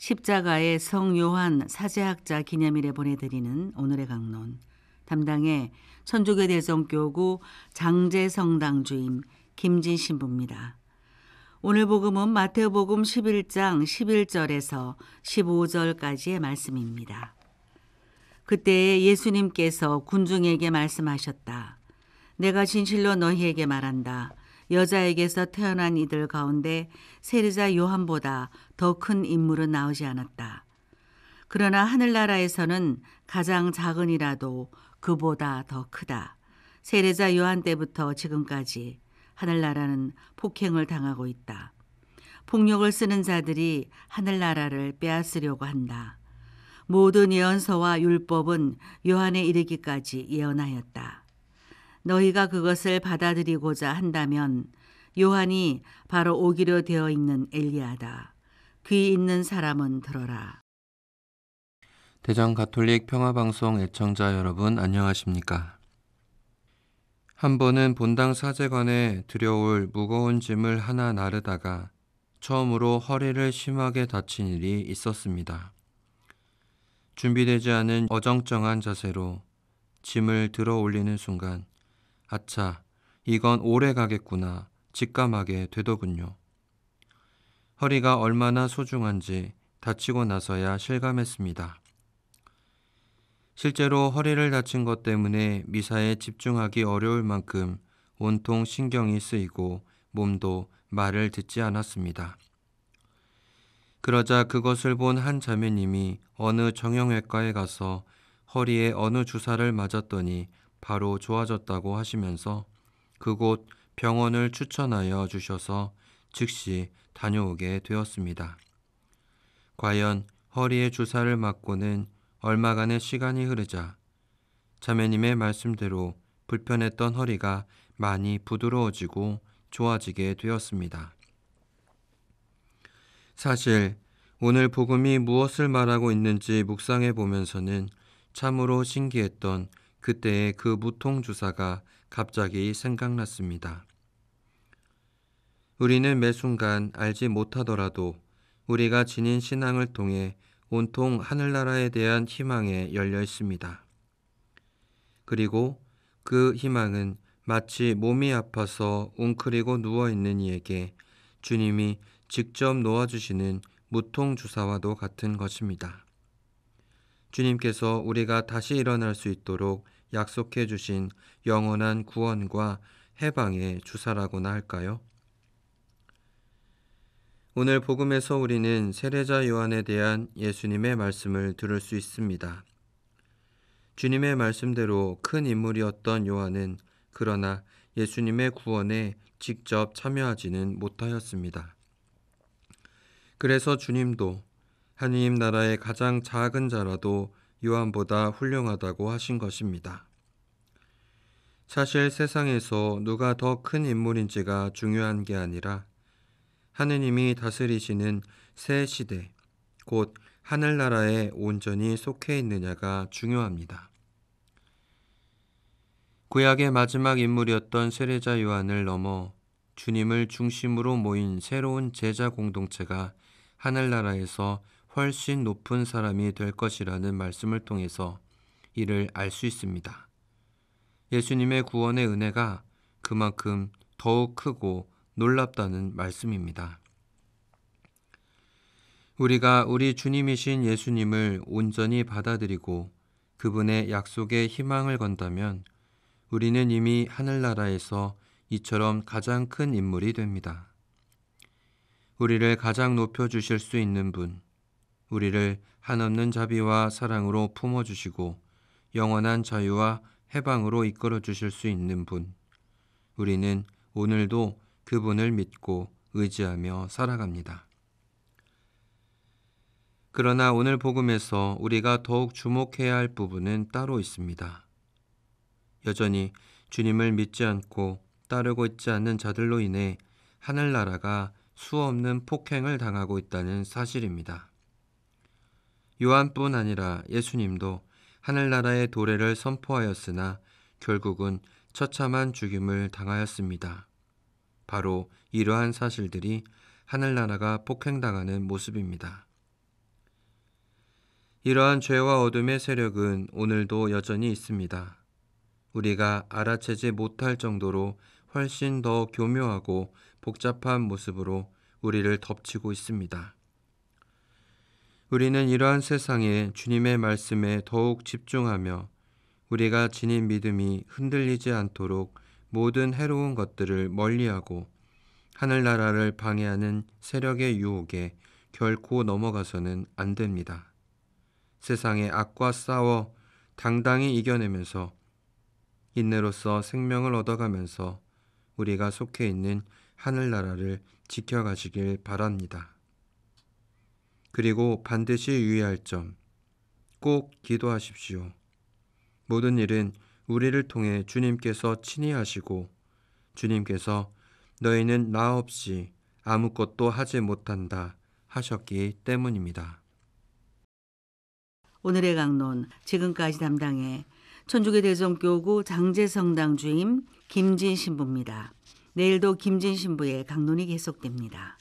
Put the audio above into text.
십자가의 성 요한 사제학자 기념일에 보내드리는 오늘의 강론. 담당의 천주교 대성교구 장제성당 주임 김진 신부입니다. 오늘 복음은 마태복음 11장 11절에서 15절까지의 말씀입니다. 그때 예수님께서 군중에게 말씀하셨다. 내가 진실로 너희에게 말한다. 여자에게서 태어난 이들 가운데 세례자 요한보다 더 큰 인물은 나오지 않았다. 그러나 하늘나라에서는 가장 작은이라도 그보다 더 크다. 세례자 요한 때부터 지금까지 하늘나라는 폭행을 당하고 있다. 폭력을 쓰는 자들이 하늘나라를 빼앗으려고 한다. 모든 예언서와 율법은 요한에 이르기까지 예언하였다. 너희가 그것을 받아들이고자 한다면 요한이 바로 오기로 되어 있는 엘리야다. 귀 있는 사람은 들어라. 대전 가톨릭 평화방송 애청자 여러분 안녕하십니까? 한 번은 본당 사제관에 들여올 무거운 짐을 하나 나르다가 처음으로 허리를 심하게 다친 일이 있었습니다. 준비되지 않은 어정쩡한 자세로 짐을 들어 올리는 순간 아차, 이건 오래 가겠구나 직감하게 되더군요. 허리가 얼마나 소중한지 다치고 나서야 실감했습니다. 실제로 허리를 다친 것 때문에 미사에 집중하기 어려울 만큼 온통 신경이 쓰이고 몸도 말을 듣지 않았습니다. 그러자 그것을 본 한 자매님이 어느 정형외과에 가서 허리에 어느 주사를 맞았더니 바로 좋아졌다고 하시면서 그곳 병원을 추천하여 주셔서 즉시 다녀오게 되었습니다. 과연 허리에 주사를 맞고는 얼마간의 시간이 흐르자 자매님의 말씀대로 불편했던 허리가 많이 부드러워지고 좋아지게 되었습니다. 사실 오늘 복음이 무엇을 말하고 있는지 묵상해 보면서는 참으로 신기했던 그때의 그 무통주사가 갑자기 생각났습니다. 우리는 매 순간 알지 못하더라도 우리가 지닌 신앙을 통해 온통 하늘나라에 대한 희망에 열려 있습니다. 그리고 그 희망은 마치 몸이 아파서 웅크리고 누워있는 이에게 주님이 직접 놓아주시는 무통주사와도 같은 것입니다. 주님께서 우리가 다시 일어날 수 있도록 약속해 주신 영원한 구원과 해방의 주사라고나 할까요? 오늘 복음에서 우리는 세례자 요한에 대한 예수님의 말씀을 들을 수 있습니다. 주님의 말씀대로 큰 인물이었던 요한은 그러나 예수님의 구원에 직접 참여하지는 못하였습니다. 그래서 주님도 하느님 나라의 가장 작은 자라도 요한보다 훌륭하다고 하신 것입니다. 사실 세상에서 누가 더 큰 인물인지가 중요한 게 아니라 하느님이 다스리시는 새 시대, 곧 하늘나라에 온전히 속해 있느냐가 중요합니다. 구약의 마지막 인물이었던 세례자 요한을 넘어 주님을 중심으로 모인 새로운 제자 공동체가 하늘나라에서 훨씬 높은 사람이 될 것이라는 말씀을 통해서 이를 알 수 있습니다. 예수님의 구원의 은혜가 그만큼 더욱 크고 놀랍다는 말씀입니다. 우리가 우리 주님이신 예수님을 온전히 받아들이고 그분의 약속에 희망을 건다면 우리는 이미 하늘나라에서 이처럼 가장 큰 인물이 됩니다. 우리를 가장 높여주실 수 있는 분, 우리를 한없는 자비와 사랑으로 품어주시고 영원한 자유와 해방으로 이끌어 주실 수 있는 분, 우리는 오늘도 그분을 믿고 의지하며 살아갑니다. 그러나 오늘 복음에서 우리가 더욱 주목해야 할 부분은 따로 있습니다. 여전히 주님을 믿지 않고 따르고 있지 않는 자들로 인해 하늘나라가 수없는 폭행을 당하고 있다는 사실입니다. 요한뿐 아니라 예수님도 하늘나라의 도래를 선포하였으나 결국은 처참한 죽임을 당하였습니다. 바로 이러한 사실들이 하늘나라가 폭행당하는 모습입니다. 이러한 죄와 어둠의 세력은 오늘도 여전히 있습니다. 우리가 알아채지 못할 정도로 훨씬 더 교묘하고 복잡한 모습으로 우리를 덮치고 있습니다. 우리는 이러한 세상에 주님의 말씀에 더욱 집중하며 우리가 지닌 믿음이 흔들리지 않도록 모든 해로운 것들을 멀리하고 하늘나라를 방해하는 세력의 유혹에 결코 넘어가서는 안 됩니다. 세상의 악과 싸워 당당히 이겨내면서 인내로서 생명을 얻어가면서 우리가 속해 있는 하늘나라를 지켜가시길 바랍니다. 그리고 반드시 유의할 점, 꼭 기도하십시오. 모든 일은 우리를 통해 주님께서 친히 하시고 주님께서 너희는 나 없이 아무것도 하지 못한다 하셨기 때문입니다. 오늘의 강론 지금까지 담당해 천주교 대성교구 장제성당 주임 김진 신부입니다. 내일도 김진 신부의 강론이 계속됩니다.